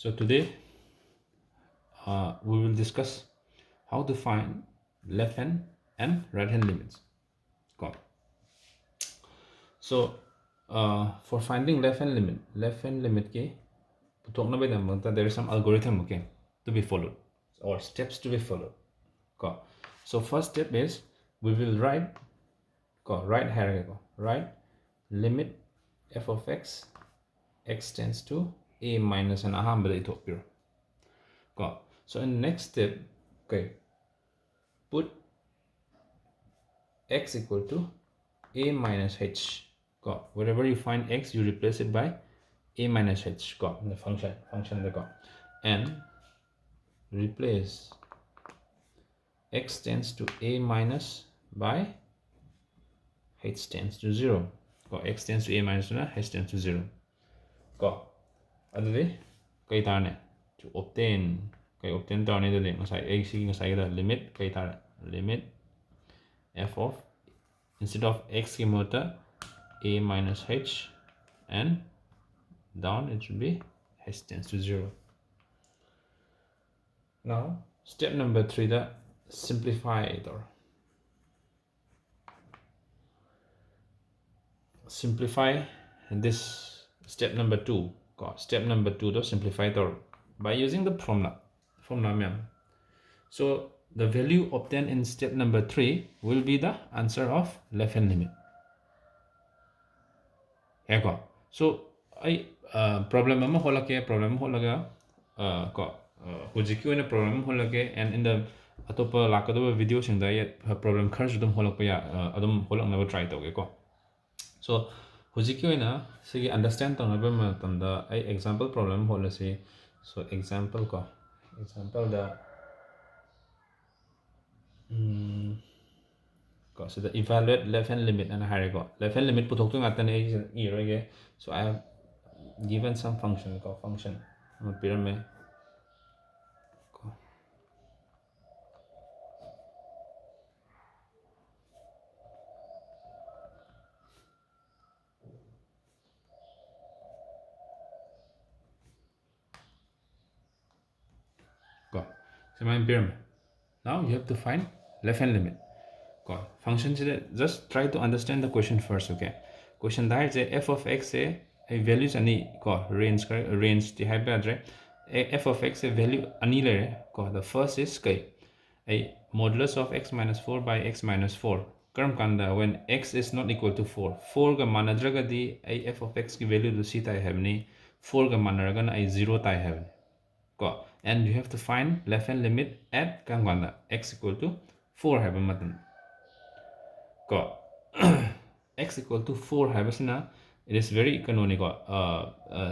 So today we will discuss how to find left hand and right hand limits. Go. So for finding left hand limit ke there is some algorithm okay to be followed or steps to be followed. Go. So first step is we will write right limit f of x tends to a minus an ahambada ithokpiro. So in the next step, okay, put x equal to a minus h. Wherever you find x, you replace it by a minus h. The function and replace x tends to a minus by h tends to 0. X tends to a minus h tends to 0. Kay tane to obtain tane the limit limit f of instead of x motor a minus h and down it should be h tends to 0. Now step number 3 the simplify or simplify this step number 2. Step number 2 to simplify it by using the formula. So the value obtained in step number 3 will be the answer of left hand limit. So I problem ama holake problem holaga hujiki problem holake and in the atopa lakadaba video sing da problem khar judum holakpa ya adum holaknaba try tawge ko. So hujiki na sigi understand tawna ma tamda ai example problem holase. So example the so the evaluate left hand limit and higher left hand limit puthok tu ngatan e so I have given some function pyramid so my pyramid. Now you have to find left hand limit. Function just try to understand the question first. Okay, question that is f of x a values any range the hyper f of x a value any the first is a modulus of x minus 4 by x minus 4 karam kanda when x is not equal to 4 ga manadraga di a f of x ki value to see tai have ni 4 ga manaraga na 0 tai have and you have to find left hand limit at kanda x equal to 4 have matan x equal to 4 habasina it is very canonical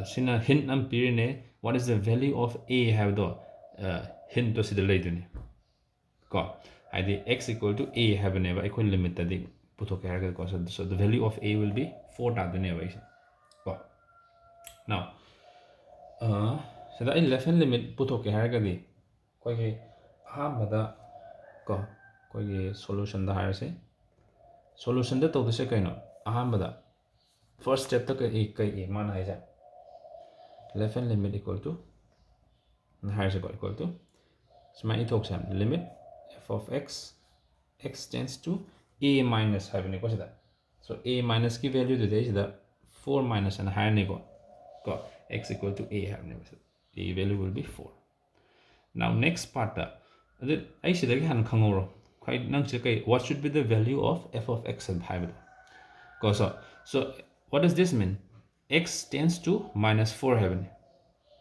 sina hint nam pirine what is the value of a have the hint to see the later id x equal to a have never equal limit the so the value of a will be 4 now so the left hand limit putoke haragadi koi ahambada koi solution da harase solution da to se kaino ahambada first step ta kai man hai left hand limit equal to equal to so my limit f of x tends to a minus have ni so a minus ki value today is the 4 minus and higher ni x equal to a have ni a value will be 4. Now next part I should han khangoro quite nang what should be the value of f of x and hybrid so what does this mean x tends to minus 4 heaven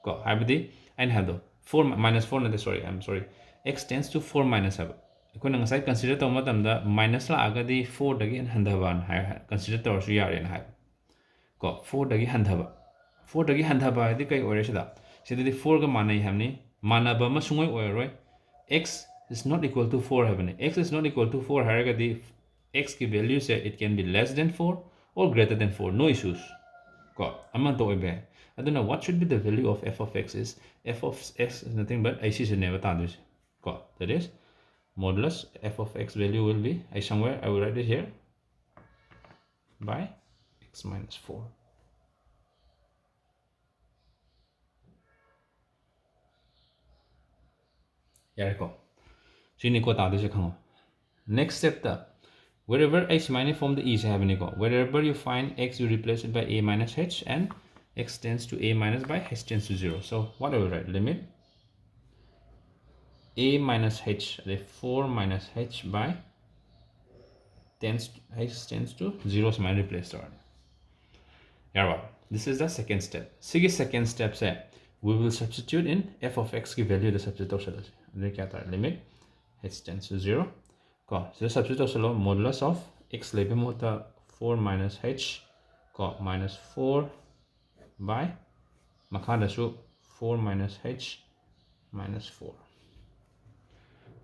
hybrid and have the 4 minus 4 sorry I'm sorry x tends to 4 minus have consider the minus la agadi 4 dagi and handavan consider to also yar and have 4 dagi handhaba 4 dagi handhaba the kai ore sida the 4 ga manai hamni manaba ma sungoi oi x is not equal to 4 have x is not equal to 4 haragadi x ki value say it can be less than 4 or greater than 4 no issues amount to be I don't know what should be the value of f of x is f of x is nothing but I see never that is modulus f of x value will be somewhere I will write it here by x minus 4 ꯌꯥꯔꯦꯀꯣ ꯁꯤꯅꯤꯀꯣ ꯇꯥꯗꯣꯏꯁꯦ ꯈꯪꯉꯣ next step ꯇ wherever h minus form the e se habniko wherever you find x you replace it by a minus h and x tends to a minus by h tends to 0 so what do we write limit a minus h the 4 minus h by h tends to 0 so my replace already yeah this is the second step second step say we will substitute in f of x ki value the substitute limit h tends to 0 so substitute modulus of x lebe mota 4 minus h minus 4 by makhada su 4 minus h minus 4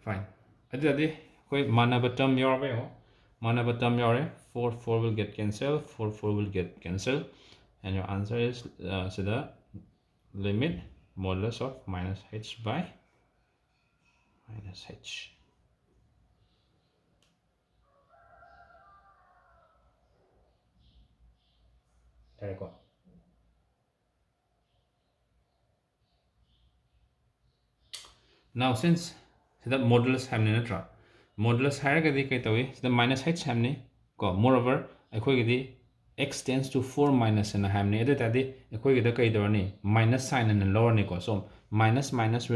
fine adi koi manaba term yorbe ho manaba term yore 4 will get cancelled 4 will get cancelled and your answer is so the limit modulus of minus h by minus h there you go now since the modulus hamne natra modulus haragadi kai tawi the minus h hamne moreover akhoi gidi x tends to 4 minus and hamne adu tadi akhoi gida kai dorani minus sign and lower ni so minus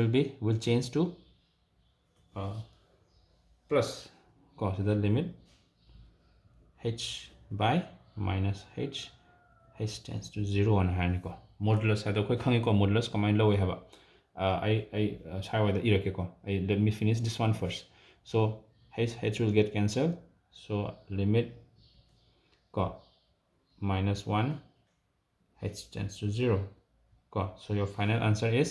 will change to plus so the limit h by minus h tends to 0 on hand modulus adu koi khangi modulus kamai low haba let me finish this one first so h will get cancelled so limit minus 1 h tends to 0 so your final answer is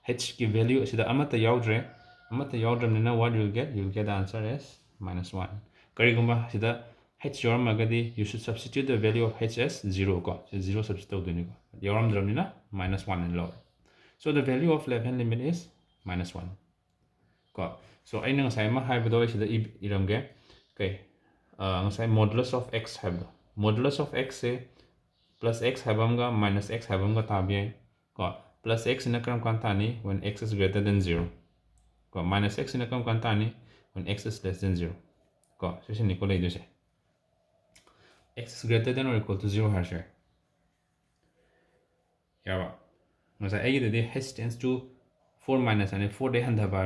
h ki value sida amata yaudre nina what you'll get the answer as minus 1 karigumba sida h yoramagadi you should substitute the value of h as 0 so 0 substitute duni yoramdramnina minus 1 and lower so the value of left hand limit is minus 1 so I know say ma haibo is the iramge okay say modulus of x have modulus of x say plus x habamga minus x habamga tabi plus x in a kram kantani when x is greater than 0 minus x in a kram kantani when x is less than 0 so she nikolai do say x is greater than or equal to 0 harsher yeah I h tends to 4 minus and 4 day handaba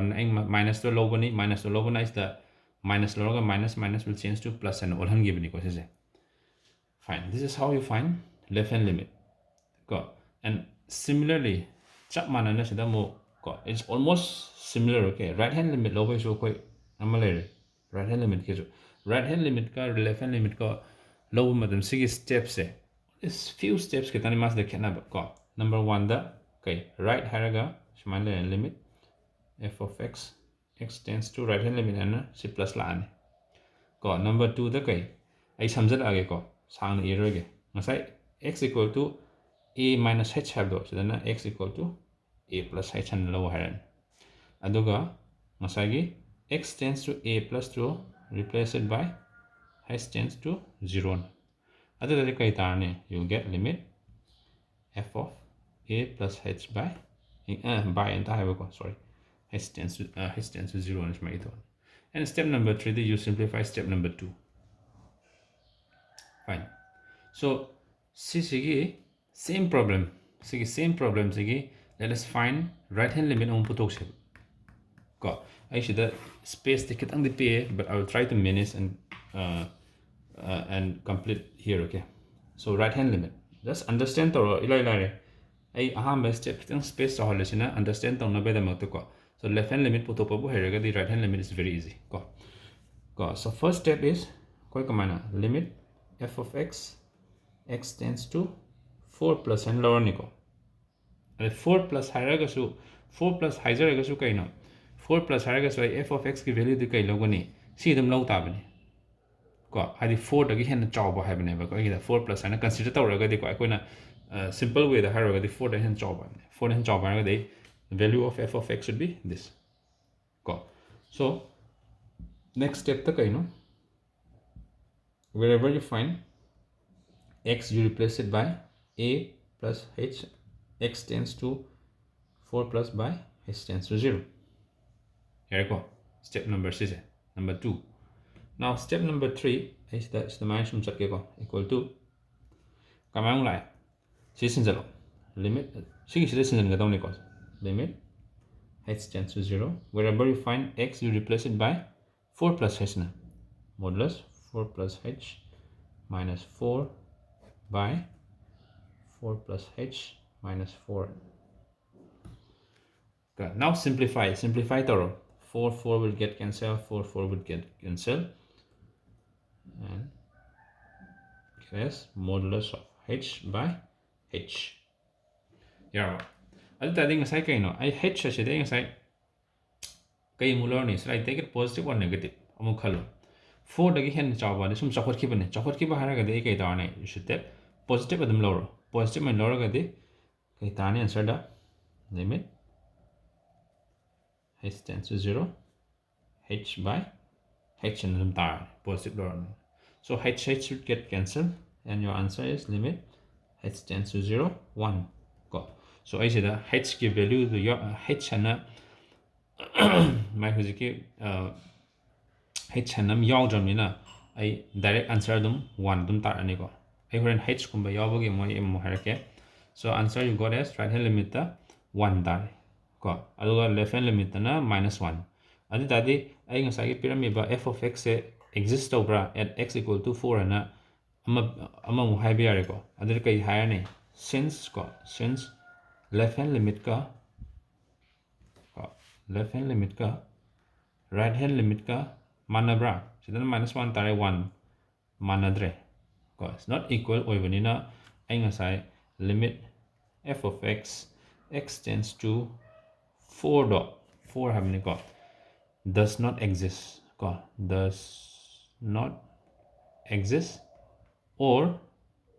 minus to logoni is the minus loga minus will change to plus and all hangibni ko say fine this is how you find left hand limit and similarly chap manana sida mo it's almost similar okay right hand limit logo is koi amale right hand limit ke right hand limit ka left hand limit ka logo madam sigi steps se is few steps ke tani mas de khena number 1 da okay right haraga shmale limit f of x tends to right hand limit and c plus la ani number 2 da kai ai samjat age sang iroge ngasai x equal to a minus h have do so then x equal to a plus h and low haran aduga ngasai gi x tends to a plus 2 replace it by h tends to 0 adu da kai tarne you get limit f of a plus h by entire sorry h tends to 0 is my thought and step number 3 you simplify step number 2 fine so sigi same problem sigi let us find right hand limit on putok se I should space the kitang the pay but I will try to manage and complete here okay so right hand limit just understand or ilai I ahamba step kitang space to holesina understand tong na beda matu so left hand limit putok bu heraga the right hand limit is very easy so first step is koi kamana limit f of x tends to 4 plus and lower niko 4 plus haragasu 4 plus hajaragasu kaino 4 plus haragasu f of x ki value di kai logani si dum low tabani hadi 4 dagi hen chawba habane ba ko 4 plus ana consider tawraga di ko akoina simple way da haraga di 4 da hen chawba 4 hen chawba ga the value of f of x should be this so next step ta kaino wherever you find x you replace it by a plus h x tends to 4 plus by h tends to 0 Here go. Step number 6. Number 2. Now step number 3 is the minus equal to kamang lai. Limit limit h tends to 0. Wherever you find x, you replace it by 4 plus h. Modulus 4 plus h minus 4 by 4 plus h minus 4. Okay, now simplify thorough. 4 will get cancelled, 4 will get cancelled, and yes, modulus of h by h. Yeah, I think I say no, I h I say kay mular ni. So I take it positive or negative. Amukhalo 4 dagi hen chawa sum chakot kibane chakot kiba hara gade kay tane you should take positive adam lower positive and lower gade kay tane answer da limit h tends to 0 h by h and them tar positive lower. So h should get cancelled and your answer is limit h tends to 0 1 go. So I say the h ki value the your h and my hujiki h hanam yaw jamina I direct answer dum 1 dum tar ani ko I horen h kumba yawbagi moi em harake. So answer you got as right hand limit the 1 tar ko aduga left hand limit na -1 adi tadi ai ngasai gi pyramid ba f of x se exist obra at x equal to 4 ana ama mu hai biare ko adi kai higher ne since left hand limit ka right hand limit ka manabra sidan -1 tare 1 manadre ko it's not equal oibanina ai ngasai limit f of x tends to 4 dot 4 hamni ko does not exist ko does not exist or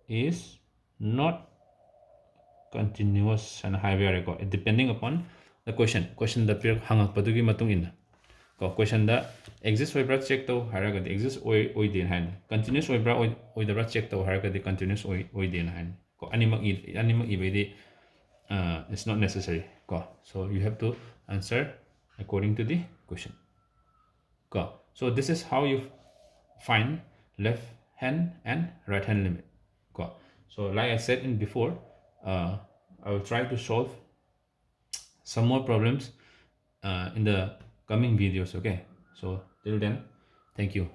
is not continuous and higher ko depending upon the question the period hangak padugi matung in ko question da exist oibra check to haraga exist oi din han continuous oibra oi da check to haraga continuous oi din han ko animak ibedi it's not necessary ko so you have to answer according to the question ko. So this is how you find left hand and right hand limit ko. So like I said in before I will try to solve some more problems in the coming videos. Okay, so till then, thank you.